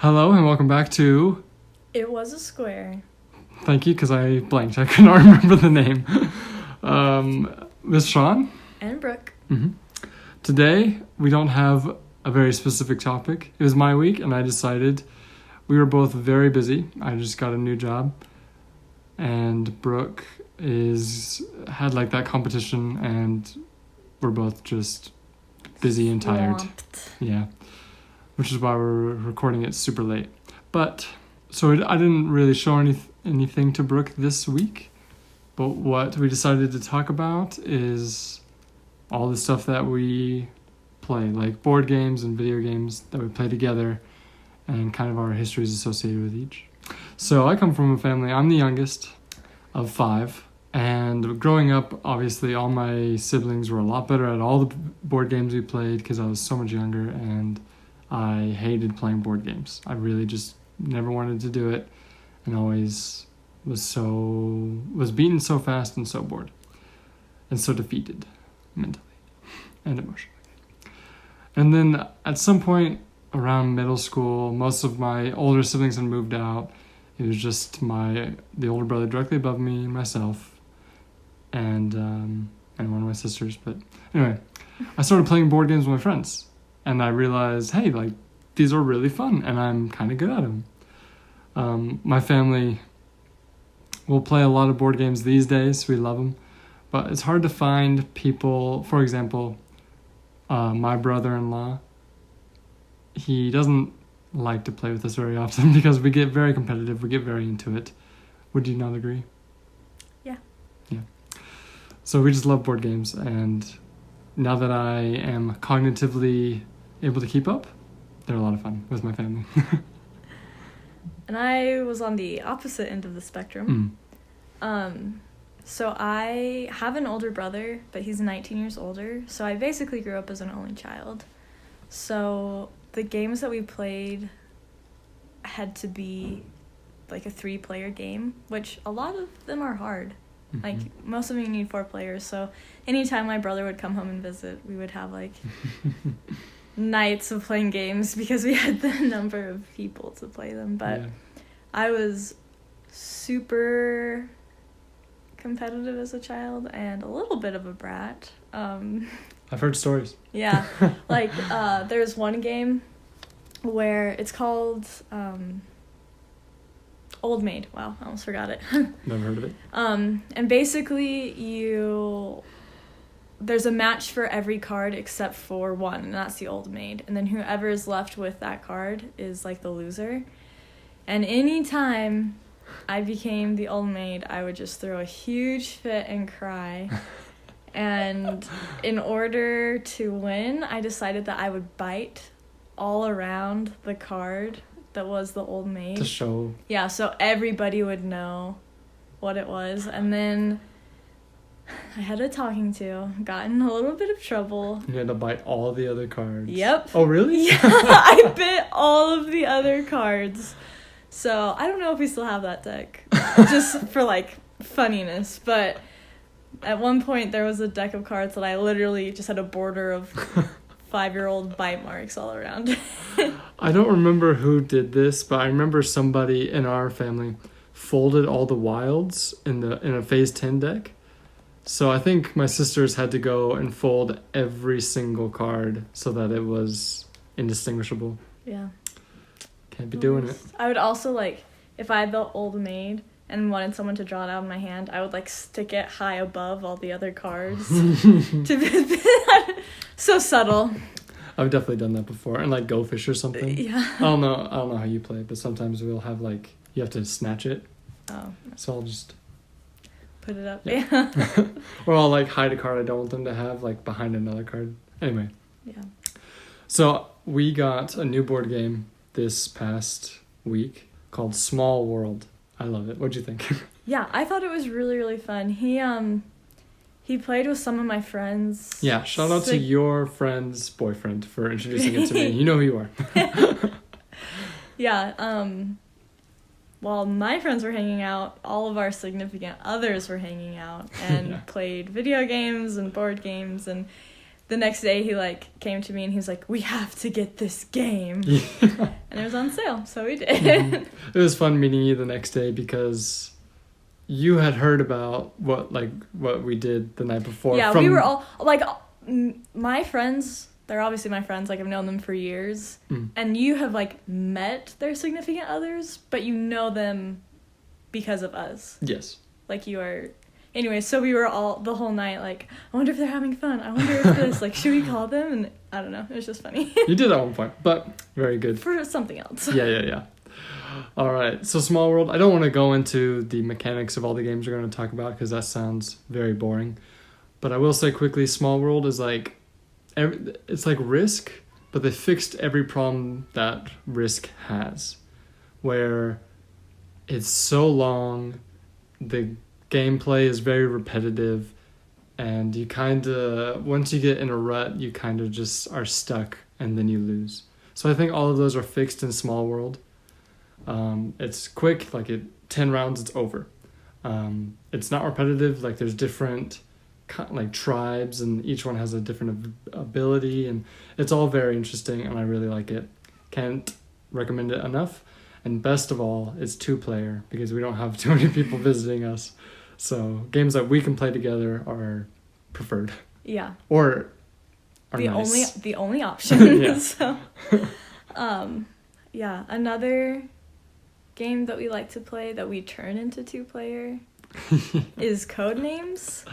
Hello and welcome back to... It Was a Square. Thank you, because I blanked. I could not remember the name. Miss Sean? And Brooke. Mm-hmm. Today, we don't have a very specific topic. It was my week, and I decided we were both very busy. I just got a new job, and Brooke had like that competition, and we're both just busy and tired. Swamped. Yeah. Which is why we're recording it super late. But, so I didn't really show anything to Brooke this week. But what we decided to talk about is all the stuff that we play, like board games and video games that we play together, and kind of our histories associated with each. So I come from a family, I'm the youngest of 5. And growing up, obviously, all my siblings were a lot better at all the board games we played because I was so much younger, and I hated playing board games. I really just never wanted to do it, and always was beaten so fast and so bored and so defeated mentally and emotionally. And then at some point around middle school, most of my older siblings had moved out. It was just the older brother directly above me, myself, and one of my sisters. But anyway, I started playing board games with my friends. And I realized, hey, like, these are really fun, and I'm kind of good at them. My family will play a lot of board games these days. We love them. But it's hard to find people, for example, my brother-in-law, he doesn't like to play with us very often because we get very competitive. We get very into it. Would you not agree? Yeah. Yeah. So we just love board games, and now that I am cognitively able to keep up, they're a lot of fun with my family. And I was on the opposite end of the spectrum. So I have an older brother, but he's 19 years older. So I basically grew up as an only child. So the games that we played had to be like a 3-player game, which a lot of them are hard. Mm-hmm. Like, most of them you need 4 players, so anytime my brother would come home and visit, we would have, like, nights of playing games because we had the number of people to play them. But yeah. I was super competitive as a child and a little bit of a brat. I've heard stories. Yeah. Like, there's one game where it's called... Old Maid. Wow, I almost forgot it. Never heard of it. And basically there's a match for every card except for one, and that's the Old Maid. And then whoever is left with that card is like the loser. And anytime I became the Old Maid, I would just throw a huge fit and cry. And in order to win, I decided that I would bite all around the card that was the Old Maid. To show. Yeah, so everybody would know what it was. And then I had a talking to, got in a little bit of trouble. You had to bite all the other cards. Yep. Oh, really? Yeah, I bit all of the other cards. So I don't know if we still have that deck, just for, like, funniness. But at one point there was a deck of cards that I literally just had a border of 5-year-old bite marks all around. I don't remember who did this, but I remember somebody in our family folded all the wilds in a phase 10 deck. So I think my sisters had to go and fold every single card so that it was indistinguishable. Yeah. Can't be doing it. I would also, like, if I had the Old Maid and wanted someone to draw it out of my hand, I would, like, stick it high above all the other cards. So subtle. I've definitely done that before. And, like, Go Fish or something. Yeah. I don't know how you play it, but sometimes we'll have, like, you have to snatch it. Oh. So I'll just put it up. Yeah. Or I'll, like, hide a card I don't want them to have, like, behind another card. Anyway. Yeah. So we got a new board game this past week called Small World. I love it. What'd you think? Yeah, I thought it was really, really fun. He played with some of my friends. Yeah, shout out to your friend's boyfriend for introducing it to me. You know who you are. Yeah, while my friends were hanging out, all of our significant others were hanging out and played video games and board games, and the next day he like came to me and he was like, we have to get this game. Yeah. And it was on sale, so we did. Mhm. It was fun meeting you the next day because you had heard about what we did the night before. Yeah, we were all like, my friends, they're obviously my friends, like I've known them for years. And you have like met their significant others, but you know them because of us. Yes. Like you are. Anyway, so we were all the whole night like, I wonder if they're having fun. I wonder if this, like, should we call them? And I don't know. It was just funny. You did at one point, but very good. For something else. Yeah. All right. So Small World, I don't want to go into the mechanics of all the games we're going to talk about because that sounds very boring. But I will say quickly, Small World is like, it's like Risk, but they fixed every problem that Risk has. Where it's so long, the gameplay is very repetitive, and you kind of, once you get in a rut, you kind of just are stuck and then you lose. So I think all of those are fixed in Small World. It's quick, like 10 rounds, it's over. It's not repetitive, like there's different like tribes and each one has a different ability, and it's all very interesting and I really like it. Can't recommend it enough. And best of all, it's 2-player because we don't have too many people visiting us. So games that we can play together are preferred. Yeah. Or are the nice. The only option. Yeah. So, yeah. Another game that we like to play that we turn into 2-player is Codenames.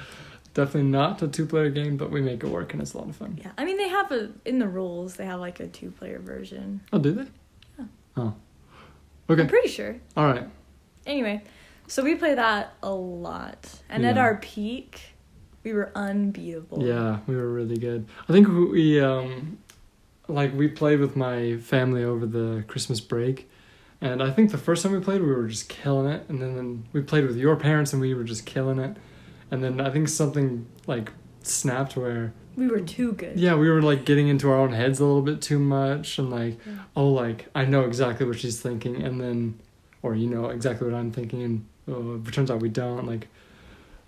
Definitely not a 2-player game, but we make it work and it's a lot of fun. Yeah. I mean, they have in the rules, they have like a 2-player version. Oh, do they? Yeah. Oh. Okay. I'm pretty sure. All right. Anyway, so we play that a lot. And at our peak, we were unbeatable. Yeah, we were really good. I think we played with my family over the Christmas break. And I think the first time we played, we were just killing it. And then we played with your parents and we were just killing it. And then I think something like snapped where we were too good. Yeah, we were like getting into our own heads a little bit too much and like, I know exactly what she's thinking, and then, or you know exactly what I'm thinking, and it turns out we don't. Like,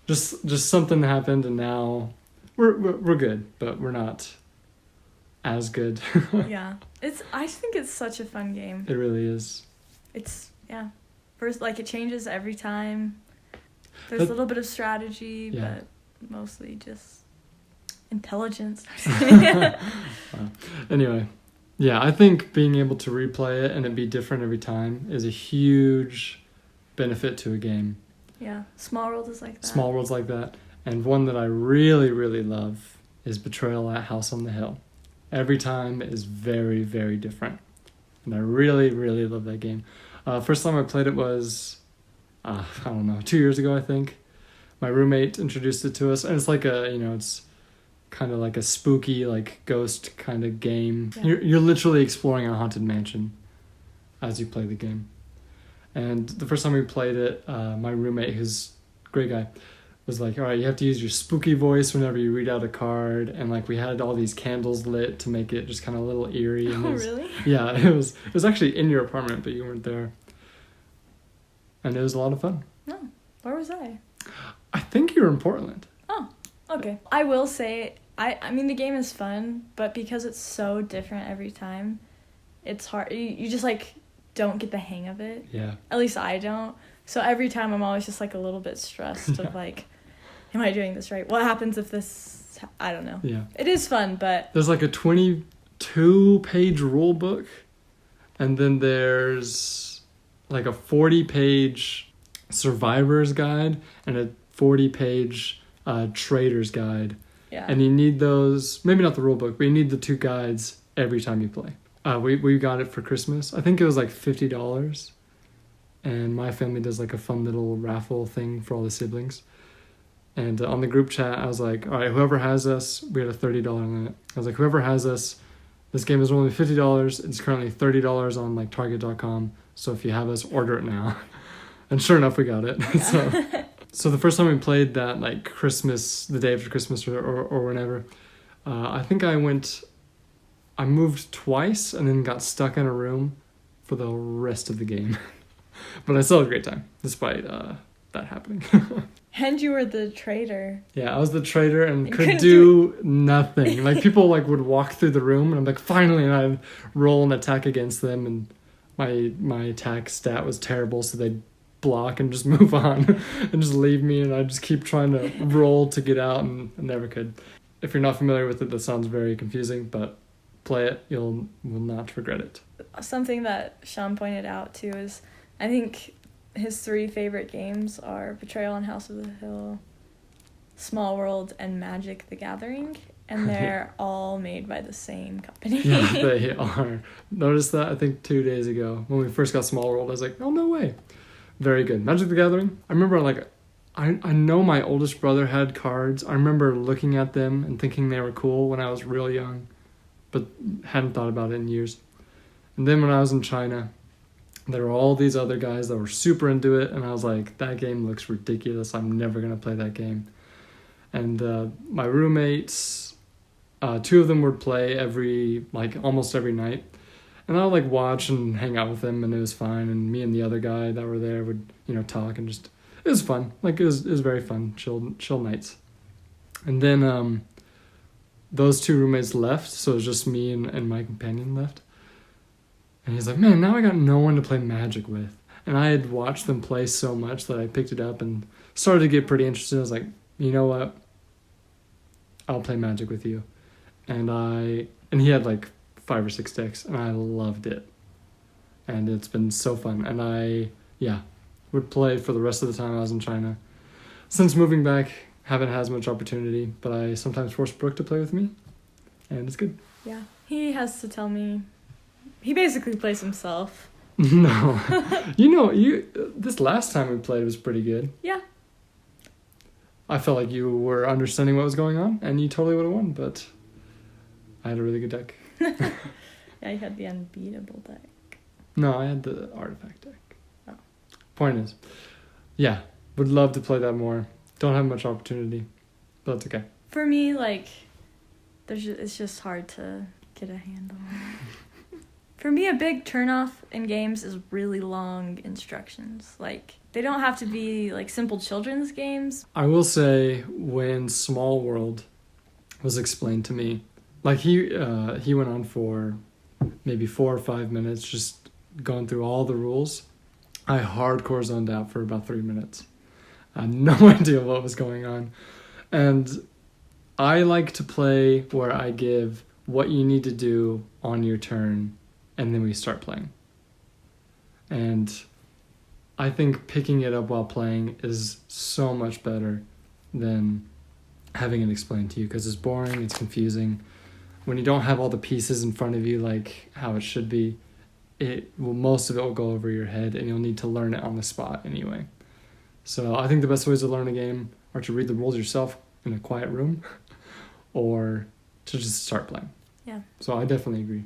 just something happened, and now we're good, but we're not as good. Yeah, I think it's such a fun game. It really is. First, like, it changes every time. There's a little bit of strategy, but mostly just intelligence. Anyway, yeah, I think being able to replay it and it be different every time is a huge benefit to a game. Yeah, Small World is like that. Small World's like that. And one that I really, really love is Betrayal at House on the Hill. Every time is very, very different. And I really, really love that game. First time I played it was, I don't know, 2 years ago, I think. My roommate introduced it to us. And it's like it's kind of like a spooky, like ghost kind of game. Yeah. You're literally exploring a haunted mansion as you play the game. And the first time we played it, my roommate, who's a great guy, was like, all right, you have to use your spooky voice whenever you read out a card. And like we had all these candles lit to make it just kind of a little eerie. And really? Yeah, it was actually in your apartment, but you weren't there. And it was a lot of fun. No, where was I? I think you were in Portland. Oh, okay. I will say, I mean, the game is fun, but because it's so different every time, it's hard. You just, like, don't get the hang of it. Yeah. At least I don't. So every time I'm always just, like, a little bit stressed of, like, am I doing this right? What happens if this... I don't know. Yeah. It is fun, but... There's, like, a 22-page rule book, and then there's, like, a 40-page survivor's guide and a 40-page trader's guide. Yeah. And you need those, maybe not the rule book, but you need the 2 guides every time you play. We got it for Christmas. I think it was like $50. And my family does like a fun little raffle thing for all the siblings. And on the group chat, I was like, all right, whoever has us, we had a $30 limit. I was like, whoever has us, this game is only $50. It's currently $30 on like Target.com. So if you have us, order it now. And sure enough, we got it. Yeah. So the first time we played that, like Christmas, the day after Christmas or whenever, I think I moved twice and then got stuck in a room for the rest of the game. But I still had a great time, despite that happening. And you were the traitor. Yeah, I was the traitor and You could couldn't do nothing. Like, people like would walk through the room, and I'm like, finally, and I'd roll an attack against them, and my attack stat was terrible, so they'd block and just move on and just leave me, and I'd just keep trying to roll to get out, and I never could. If you're not familiar with it, that sounds very confusing, but play it, will not regret it. Something that Sean pointed out too is, I think his 3 favorite games are Betrayal on House of the Hill, Small World, and Magic the Gathering, and they're all made by the same company. Yeah, they are. Noticed that, I think, 2 days ago when we first got Small World. I was like, oh, no way. Very good. Magic the Gathering, I remember, like, I know my oldest brother had cards. I remember looking at them and thinking they were cool when I was real young, but hadn't thought about it in years. And then when I was in China, there were all these other guys that were super into it, and I was like, that game looks ridiculous. I'm never going to play that game. And my roommates, 2 of them would play almost every night. And I would like watch and hang out with them, and it was fine. And me and the other guy that were there would, talk, and just, it was fun. Like, it was very fun, chill nights. And then those 2 roommates left, so it was just me and my companion left. And he's like, man, now I got no one to play Magic with. And I had watched them play so much that I picked it up and started to get pretty interested. I was like, you know what? I'll play Magic with you. And he had like 5 or 6 decks, and I loved it. And it's been so fun. And I would play for the rest of the time I was in China. Since moving back, haven't had as much opportunity, but I sometimes force Brooke to play with me, and it's good. Yeah, he has to tell me. He basically plays himself. No. This last time we played was pretty good. Yeah. I felt like you were understanding what was going on, and you totally would have won, but I had a really good deck. Yeah, you had the unbeatable deck. No, I had the artifact deck. Oh. Point is, yeah, would love to play that more. Don't have much opportunity, but that's okay. For me, like, it's just hard to get a handle on. For me, a big turnoff in games is really long instructions. Like, they don't have to be, like, simple children's games. I will say, when Small World was explained to me, like, he went on for maybe 4 or 5 minutes just going through all the rules. I hardcore zoned out for about 3 minutes. I had no idea what was going on. And I like to play where I give what you need to do on your turn, and then we start playing. And I think picking it up while playing is so much better than having it explained to you, because it's boring, it's confusing. When you don't have all the pieces in front of you like how it should be, most of it will go over your head, and you'll need to learn it on the spot anyway. So I think the best ways to learn a game are to read the rules yourself in a quiet room or to just start playing. Yeah. So I definitely agree.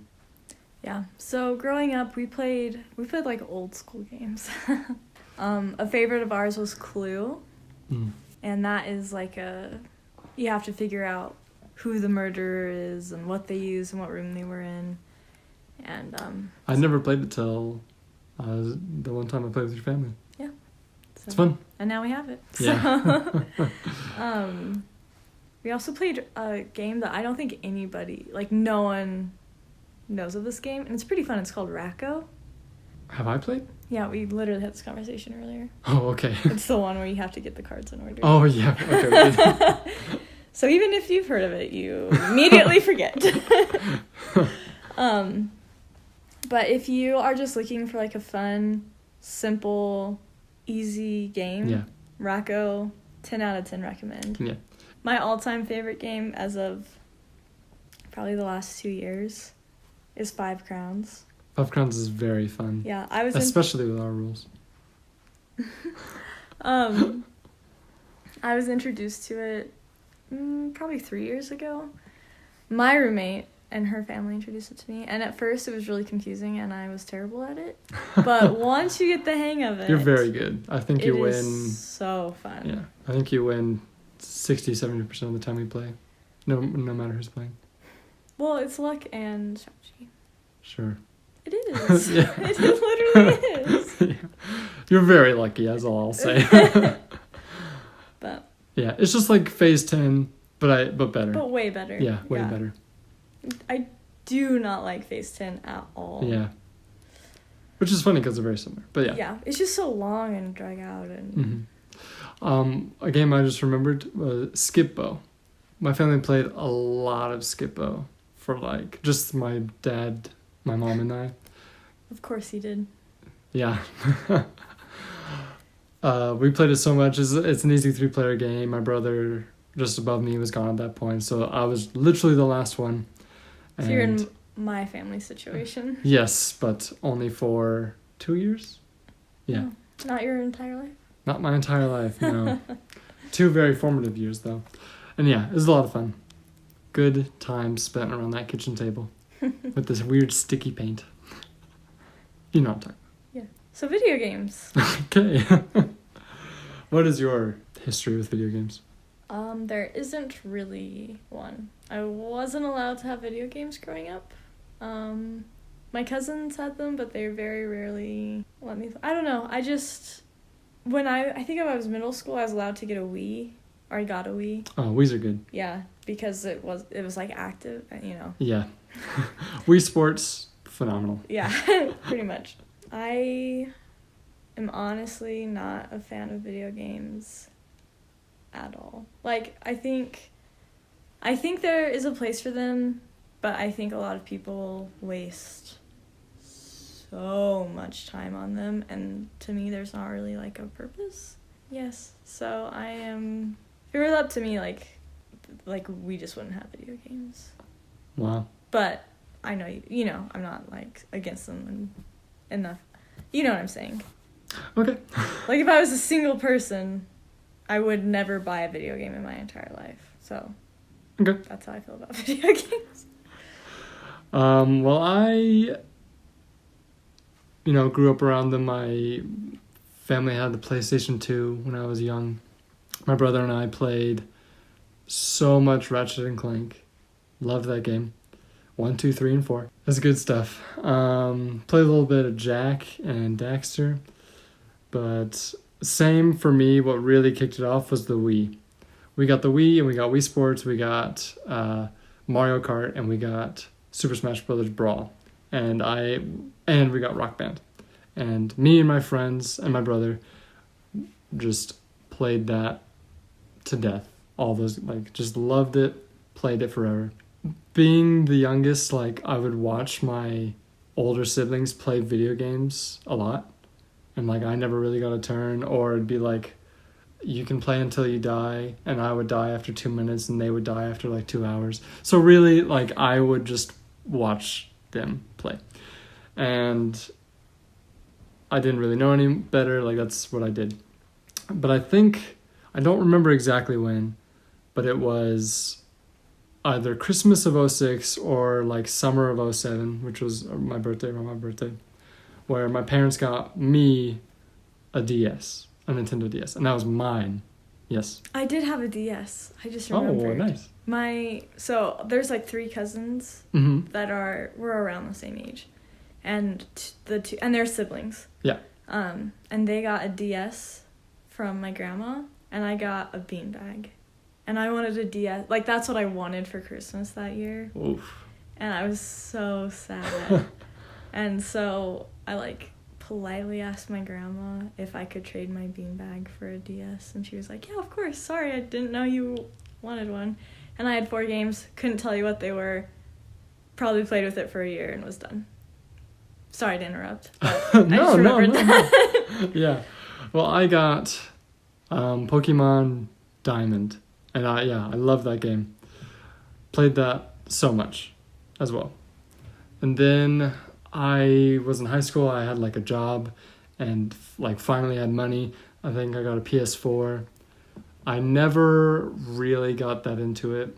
Yeah. So growing up, we played like old school games. A favorite of ours was Clue. And that is like you have to figure out who the murderer is and what they use and what room they were in. And I never played it till the one time I played with your family. Yeah. So, it's fun. And now we have it. Yeah. So, we also played a game that I don't think anybody, like no one knows of this game, and it's pretty fun. It's called Racco. Have I played? Yeah, we literally had this conversation earlier. Oh, okay. It's the one where you have to get the cards in order. Oh, yeah. Okay. So even if you've heard of it, you immediately forget. But if you are just looking for like a fun, simple, easy game, Racco, 10 out of 10 recommend. Yeah. My all-time favorite game as of probably the last 2 years is 5 Crowns. 5 Crowns is very fun. Yeah, especially with our rules. I was introduced to it probably 3 years ago. My roommate and her family introduced it to me, and at first it was really confusing and I was terrible at it. But once you get the hang of it, you're very good. I think you win. It's so fun. Yeah, I think you win 60-70% of the time we play, no matter who's playing. Well, it's luck and strategy. Sure. It is. Yeah. It literally is. Yeah. You're very lucky, that's all I'll say. But yeah, it's just like Phase 10, but better. But way better. Yeah, way better. I do not like Phase 10 at all. Yeah. Which is funny because they're very similar. But yeah. Yeah, it's just so long and drag out. And a game I just remembered was Skip-Bo. My family played a lot of Skip-Bo for like just my dad, my mom, and I. Of course he did. Yeah. We played it so much. It's an easy 3-player game. My brother just above me was gone at that point, so I was literally the last one. So you're in my family situation. Yes, but only for 2 years. Yeah. Oh, not your entire life? Not my entire life, no. 2 very formative years, though. And yeah, it was a lot of fun. Good time spent around that kitchen table with this weird sticky paint. You know what I'm talking about. Yeah. So video games. Okay. What is your history with video games? There isn't really one. I wasn't allowed to have video games growing up. My cousins had them, but they very rarely let me. I don't know. I think if I was middle school, I was allowed to get a Wii, or I got a Wii. Oh, Wii's are good. Yeah, because it was like active, you know. Yeah. Wii Sports, phenomenal. Yeah, pretty much. I am honestly not a fan of video games at all. Like, I think there is a place for them, but I think a lot of people waste so much time on them, and to me there's not really like a purpose. Yes, so if it were up to me, like we just wouldn't have video games. Wow. But I know you know I'm not like against them enough. You know what I'm saying? Okay. Like, if I was a single person, I would never buy a video game in my entire life. So okay, that's how I feel about video games. Well, I grew up around them. My family had the PlayStation 2 when I was young. My brother and I played so much Ratchet and Clank. Loved that game. 1, 2, 3, and 4. That's good stuff. Played a little bit of Jack and Daxter. But same for me, what really kicked it off was the Wii. We got the Wii, and we got Wii Sports, we got Mario Kart, and we got Super Smash Bros. Brawl. And we got Rock Band. And me and my friends and my brother just played that to death. All those, just loved it, played it forever. Being the youngest, I would watch my older siblings play video games a lot. And, I never really got a turn, or it'd be you can play until you die, and I would die after 2 minutes, and they would die after, 2 hours. So really, I would just watch them play. And I didn't really know any better, that's what I did. But I don't remember exactly when, but it was either Christmas of 06 or, summer of 07, which was around my birthday, where my parents got me a DS, a Nintendo DS, and that was mine. Yes. I did have a DS. I just remembered. Oh, nice. So there's 3 cousins that were around the same age, and and they're siblings. Yeah. And they got a DS from my grandma, and I got a beanbag, and I wanted a DS. That's what I wanted for Christmas that year. Oof. And I was so sad. And so I politely asked my grandma if I could trade my beanbag for a DS, and she was like, yeah, of course, sorry, I didn't know you wanted one. And I had 4 games, couldn't tell you what they were, probably played with it for a year and was done. Sorry to interrupt, but No. that. Yeah. Well, I got Pokemon Diamond, and I love that game. Played that so much as well. And then I was in high school, I had a job, and finally had money. I think I got a PS4. I never really got that into it.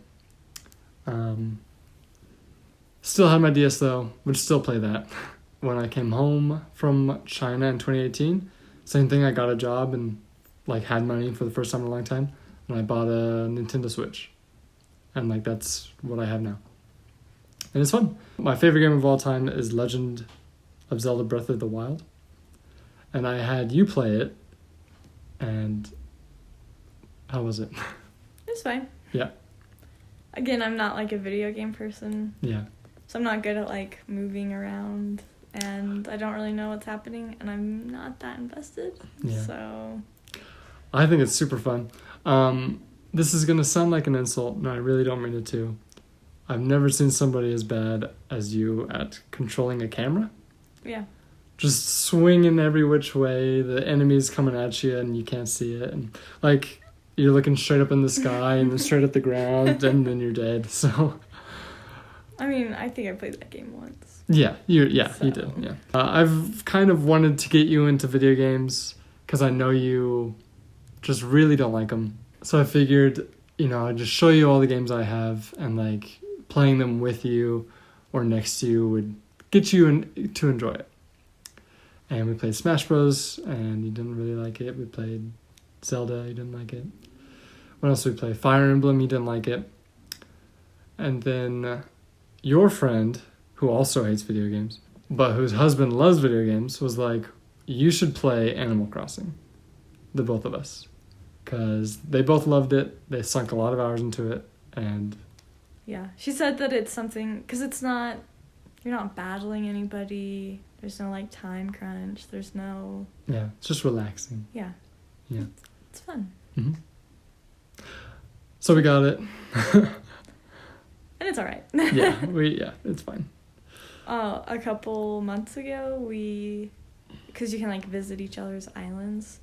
Still had my DS though, would still play that. When I came home from China in 2018, same thing, I got a job and had money for the first time in a long time, and I bought a Nintendo Switch. And that's what I have now. And it's fun. My favorite game of all time is Legend of Zelda Breath of the Wild. and I had you play it. And how was it? It's fine. Yeah. Again, I'm not like a video game person. Yeah. So I'm not good at like moving around, and I don't really know what's happening, and I'm not that invested. Yeah. So I think it's super fun. This is going to sound like an insult. No, I really don't mean it to. I've never seen somebody as bad as you at controlling a camera. yeah. Just swinging every which way. The enemy's coming at you and you can't see it. And like you're looking straight up in the sky and then straight at the ground and then you're dead. So I mean, I think I played that game once. yeah, you did. Yeah. I've kind of wanted to get you into video games because I know you just really don't like them. So I figured, I'd just show you all the games I have and like playing them with you or next to you would get you to enjoy it. And we played Smash Bros. And you didn't really like it. We played Zelda. You didn't like it. What else did we play? Fire Emblem. You didn't like it. And then your friend, who also hates video games, but whose husband loves video games, was like, you should play Animal Crossing. The both of us. Because they both loved it. They sunk a lot of hours into it. And yeah. She said that it's something, because you're not battling anybody. There's no like time crunch. There's no. yeah, it's just relaxing. Yeah. Yeah. It's fun. Mm-hmm. So we got it. And it's alright. yeah, it's fine. A couple months ago, because you can like visit each other's islands,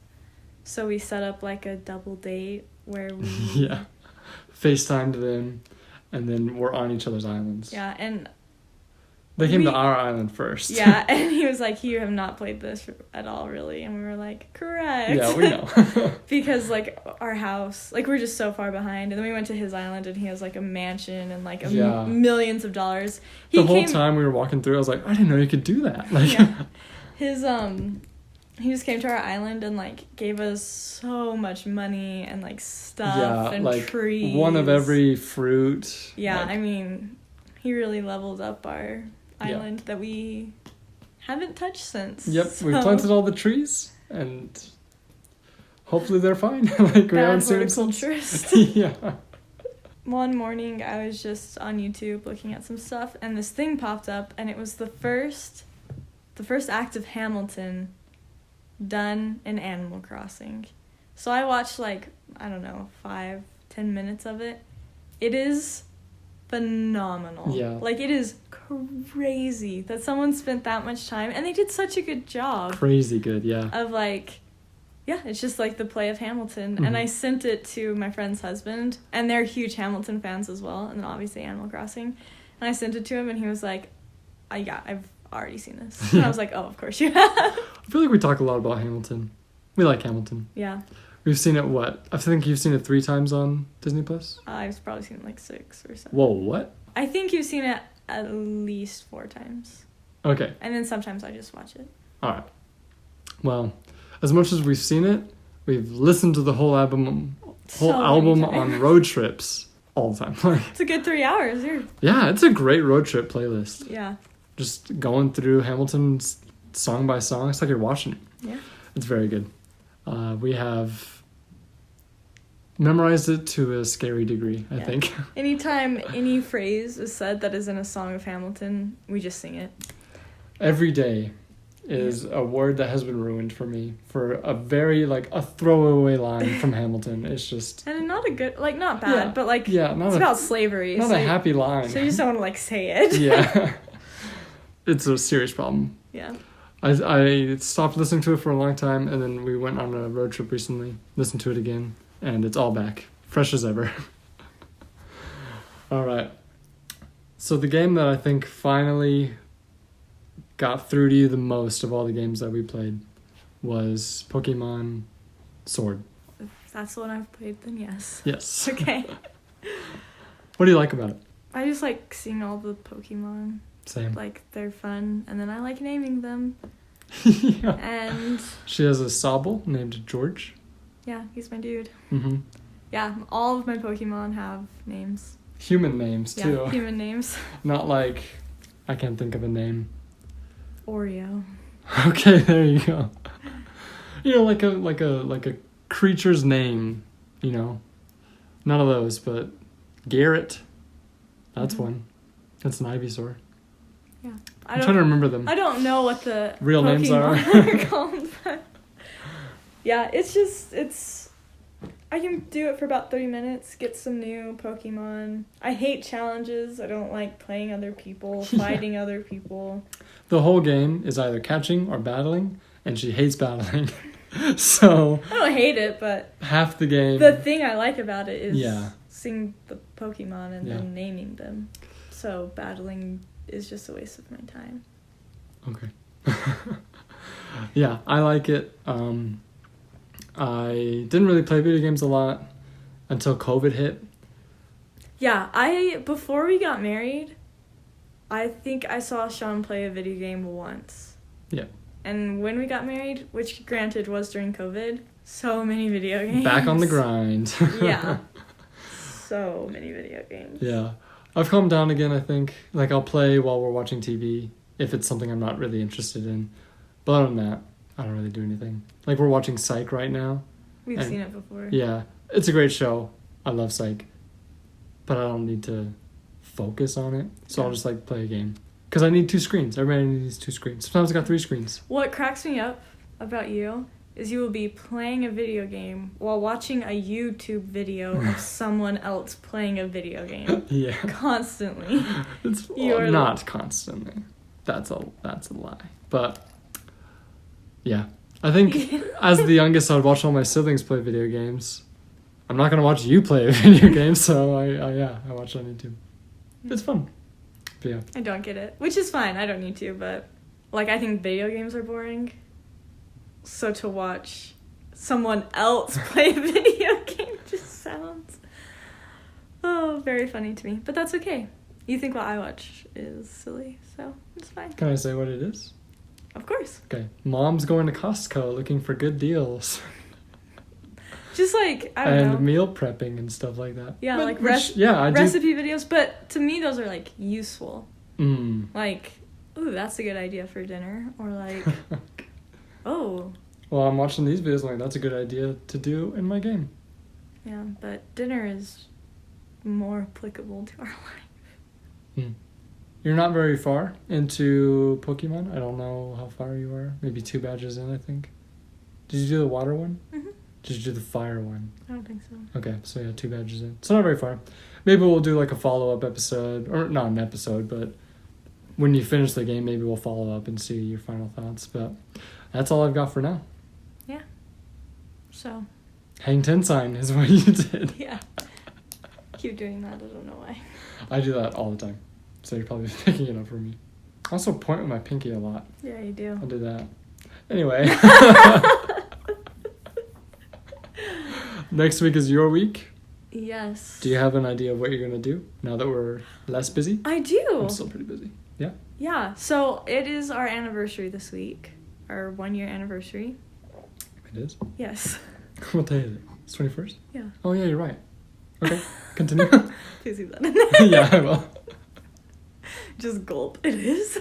so we set up like a double date where we yeah, FaceTimed them, and then we're on each other's islands. Yeah, and they came to our island first. Yeah, and he was like, "You have not played this at all, really," and we were like, "Correct." Yeah, we know. Because like our house, like we're just so far behind, and then we went to his island, and he has like a mansion and like millions of dollars. The whole time we were walking through, I was like, I didn't know you could do that. Like, yeah. He just came to our island and like gave us so much money and like stuff and like trees. One of every fruit. Yeah, like, I mean, he really leveled up our island that we haven't touched since. Yep, so. we planted all the trees and hopefully they're fine. Like we haven't seen them since. Yeah. One morning I was just on YouTube looking at some stuff and this thing popped up and it was the first act of Hamilton done in Animal Crossing. So I watched 5-10 minutes of it. It is phenomenal. Yeah. Like it is crazy that someone spent that much time and they did such a good job. Crazy good, yeah. Of it's just like the play of Hamilton. Mm-hmm. And I sent it to my friend's husband and they're huge Hamilton fans as well, and then obviously Animal Crossing. And I sent it to him and he was like, I've already seen this. And I was like, oh, of course you have. I feel like we talk a lot about Hamilton. We like Hamilton. Yeah. We've seen it, I think you've seen it 3 times on Disney+? I've probably seen it 6 or 7. Whoa, what? I think you've seen it at least 4 times. Okay. And then sometimes I just watch it. Alright. Well, as much as we've seen it, we've listened to the whole album on road trips all the time. It's a good 3 hours. Yeah, it's a great road trip playlist. Yeah. Just going through Hamilton song by song. It's like you're watching it. Yeah. It's very good. We have memorized it to a scary degree, I think. Anytime any phrase is said that is in a song of Hamilton, we just sing it. Every day is a word that has been ruined for me for a very, a throwaway line from Hamilton. It's just... And not a good, not bad, but it's about slavery. Not a happy line. So you just don't want to, say it. Yeah. It's a serious problem. Yeah. I stopped listening to it for a long time, and then we went on a road trip recently, listened to it again, and it's all back. Fresh as ever. All right. So the game that I think finally got through to you the most of all the games that we played was Pokemon Sword. If that's the one I've played, then yes. Yes. Okay. What do you like about it? I just like seeing all the Pokemon. Same. They're fun, and then I like naming them. Yeah. And she has a Sobble named George. Yeah, he's my dude. Mm-hmm. Yeah, all of my Pokemon have names. Human names, too. Yeah, human names. Not I can't think of a name. Oreo. Okay, there you go. You know, like a creature's name, you know. None of those, but Garrett. That's one. That's an Ivysaur. Yeah. I'm trying to remember them. I don't know what the real names are called. But yeah, it's I can do it for about 30 minutes, get some new Pokemon. I hate challenges. I don't like playing other people, fighting other people. The whole game is either catching or battling, and she hates battling. So I don't hate it, but half the game. The thing I like about it is Yeah. seeing the Pokemon and Yeah. then naming them. So battling is just a waste of my time. Okay. Yeah, I like it. I didn't really play video games a lot until COVID hit. Yeah, before we got married, I think I saw Sean play a video game once. Yeah. And when we got married, which granted was during COVID, so many video games. Back on the grind. Yeah. So many video games. Yeah. I've calmed down again, I think. Like, I'll play while we're watching TV if it's something I'm not really interested in. But other than that, I don't really do anything. Like, we're watching Psych right now. We've seen it before. Yeah. It's a great show. I love Psych. But I don't need to focus on it. So I'll just, like, play a game. Because I need 2 screens. Everybody needs 2 screens. Sometimes I got 3 screens. What cracks me up about you is you will be playing a video game while watching a YouTube video of someone else playing a video game. Yeah. Constantly. It's You're not constantly. That's a lie. But yeah. I think as the youngest, I would watch all my siblings play video games. I'm not gonna watch you play a video game, so I watch it on YouTube. It's fun. But yeah. I don't get it, which is fine. I don't need to, but like I think video games are boring. So to watch someone else play a video game just sounds very funny to me. But that's okay. You think what I watch is silly, so it's fine. Can I say what it is? Of course. Okay. Mom's going to Costco looking for good deals. Just like, I don't know. And meal prepping and stuff like that. Yeah, But, like I recipe videos. But to me, those are like useful. do. Like, ooh, that's a good idea for dinner. Or like, oh. Well, I'm watching these videos like that's a good idea to do in my game. Yeah, but dinner is more applicable to our life. You're not very far into Pokemon. I don't know how far you are. Maybe 2 badges in, I think. Did you do the water one? Mm-hmm. Did you do the fire one? I don't think so. Okay, so yeah, 2 badges in. So not very far. Maybe we'll do like a follow-up episode. Or not an episode, but when you finish the game, maybe we'll follow up and see your final thoughts. But that's all I've got for now. Yeah. So. Hang 10 sign is what you did. Yeah. Keep doing that. I don't know why. I do that all the time. So you're probably picking it up from me. I also point with my pinky a lot. Yeah, you do. I'll do that. Anyway. Next week is your week. Yes. Do you have an idea of what you're going to do now that we're less busy? I do. I'm still pretty busy. Yeah? Yeah. So it is our anniversary this week. Our 1-year anniversary. It is? Yes. What day is it? It's 21st? Yeah. Oh, yeah, you're right. Okay, continue. Please leave that in there. Yeah, I will. Just gulp. It is.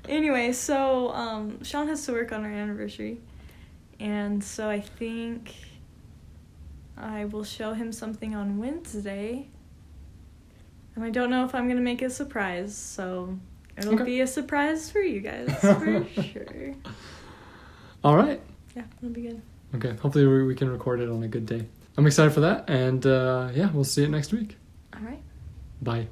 Anyway, so Sean has to work on our anniversary. And so I think I will show him something on Wednesday. And I don't know if I'm going to make it a surprise. So it'll be a surprise for you guys, for sure. All right. Yeah, it'll be good. Okay, hopefully we can record it on a good day. I'm excited for that. And yeah, we'll see you next week. All right. Bye.